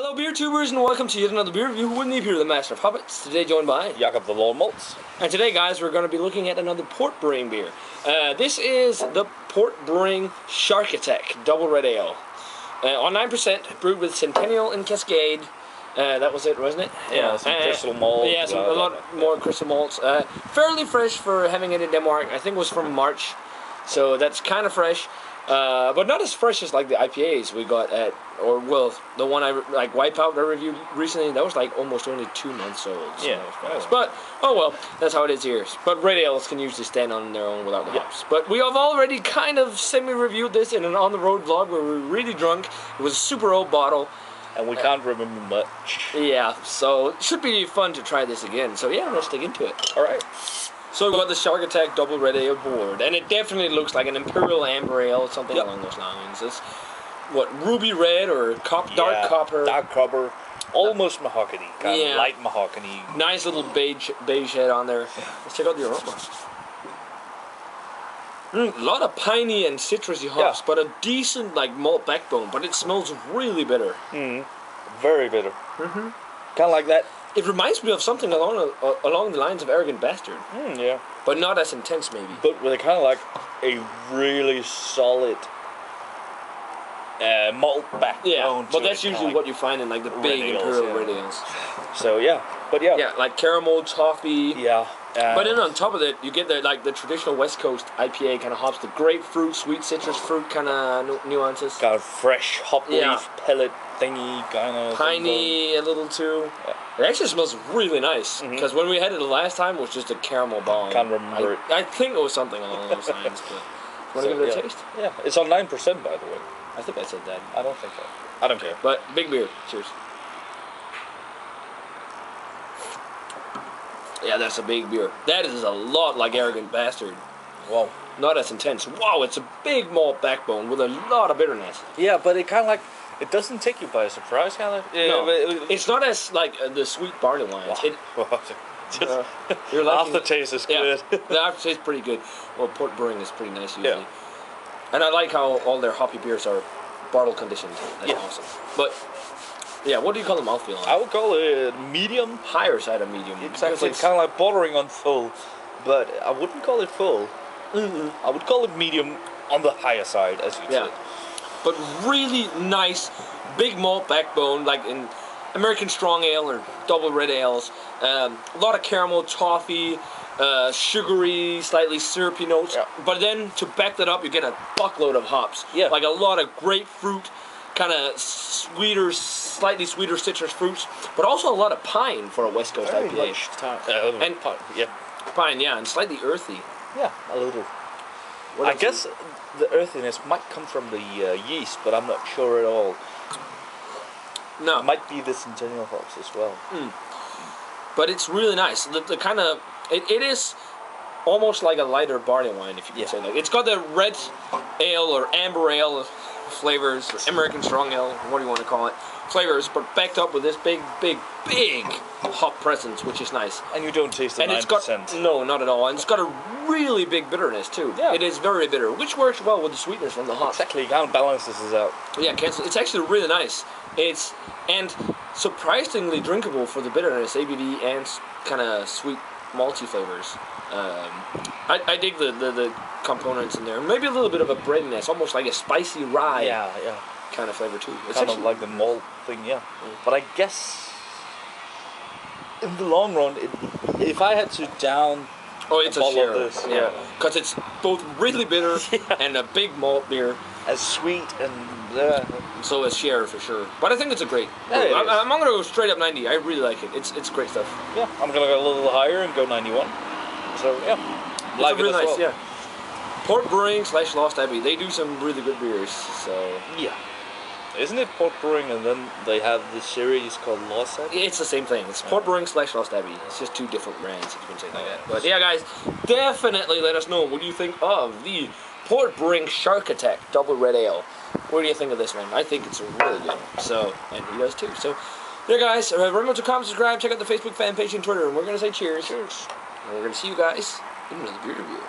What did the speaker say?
Hello beer tubers and welcome to yet another beer review with me, Peter the Master of Hobbits. Today joined by Jakob the Lone Malts. And today guys we're going to be looking at another port brewing beer. This is the Port Brewing Shark Attack Double Red Ale. On 9%, brewed with Centennial and Cascade. That was it, wasn't it? Yeah, some crystal malt. Yeah, a lot more crystal malts. Fairly fresh for having it in Denmark. I think it was from March. So that's kind of fresh. But not as fresh as like the IPAs we got at, or well, the one I like Wipeout I reviewed recently. That was like almost only 2 months old. So Yeah. But oh well, that's how it is here. But red ales can usually stand on their own without the hops. But we have already kind of semi-reviewed this in an on-the-road vlog where we were really drunk. It was a super old bottle. And we can't remember much. Yeah, so it should be fun to try this again. So yeah, let's dig into it. Alright. So we got the Shark Attack Double Red Ale board, and it definitely looks like an Imperial Amber Ale, something along those lines. It's what, ruby red or dark copper? Dark copper, almost mahogany, kind of light mahogany. Nice little beige head on there. Let's check out the aroma. A lot of piney and citrusy hops, but a decent like malt backbone, but it smells really bitter. Very bitter. Kind of like that. It reminds me of something along the lines of Arrogant Bastard. Yeah. But not as intense, maybe. But with a kind of like a really solid malt backbone. Yeah, but that's usually what you find in like the big Imperial red ales. So but yeah. Yeah, like caramel, toffee. Yeah. But then on top of it, you get the traditional West Coast IPA kind of hops, the grapefruit, sweet citrus fruit kind of nuances. Kind of fresh hop leaf pellet thingy kind of. Piney a little too. Yeah. It actually smells really nice because when we had it the last time, it was just a caramel bomb. Can't remember it. I think it was something along those lines. But want to give it a taste? Yeah, it's on 9% by the way. I think I said that. I don't think so. I don't care. But big beer. Cheers. Yeah, that's a big beer. That is a lot like Arrogant Bastard. Wow. Not as intense. Wow, it's a big malt backbone with a lot of bitterness. Yeah, but it kind of like, it doesn't take you by surprise, kind of. Yeah, no, it's not as like the sweet barley wines. Wow. Your aftertaste is good. Yeah, the aftertaste is pretty good. Well, Port Brewing is pretty nice usually. Yeah. And I like how all their hoppy beers are bottle conditioned. That's awesome. But yeah, what do you call the mouthfeel? I would call it medium. Higher side of medium. Exactly. It's kind of like bordering on full, but I wouldn't call it full. I would call it medium on the higher side, as you said. But really nice, big malt backbone, like in American Strong Ale or Double Red Ales. A lot of caramel, toffee, sugary, slightly syrupy notes. Yeah. But then to back that up, you get a buckload of hops. Yeah. Like a lot of grapefruit, kind of sweeter, slightly sweeter citrus fruits, but also a lot of pine for a West Coast IPA. And pine, and slightly earthy. Yeah, a little. I guess the earthiness might come from the yeast, but I'm not sure at all. No. It might be the Centennial hops as well. But it's really nice. The kind of, it is almost like a lighter barley wine, if you can say that. It's got the red ale or amber ale flavors, or American Strong Ale, what do you want to call it, flavors, but backed up with this big hop presence, which is nice. And you don't taste the 9%. It's got, no, not at all. And it's got a really big bitterness too. Yeah. It is very bitter, which works well with the sweetness from the hops. Exactly, kind of balances this out. Yeah, it's actually really nice. And surprisingly drinkable for the bitterness, ABV, and kind of sweet malty flavors. I dig the components in there. Maybe a little bit of a breadiness, almost like a spicy rye. Kind of flavor too. It's kind of like the malt thing, But I guess in the long run, if I had to down it's a share. Of this, because it's both really bitter and a big malt beer, as sweet and so a share for sure. But I think it's a great. I'm gonna go straight up 90. I really like it. It's great stuff. Yeah, I'm gonna go a little higher and go 91. So like it's really nice. Well. Port Brewing / Lost Abbey. They do some really good beers. So isn't it Port Brewing and then they have this series called Lost Abbey? It's the same thing. It's Port Brewing / Lost Abbey. It's just two different brands, if you can say like that. But yeah, guys, definitely let us know what do you think of the Port Brewing Shark Attack Double Red Ale. What do you think of this one? I think it's really good. So, and he does too. So, yeah, guys, remember to comment, subscribe, check out the Facebook fan page and Twitter, and we're gonna say cheers. Cheers. And we're gonna see you guys in another beer review.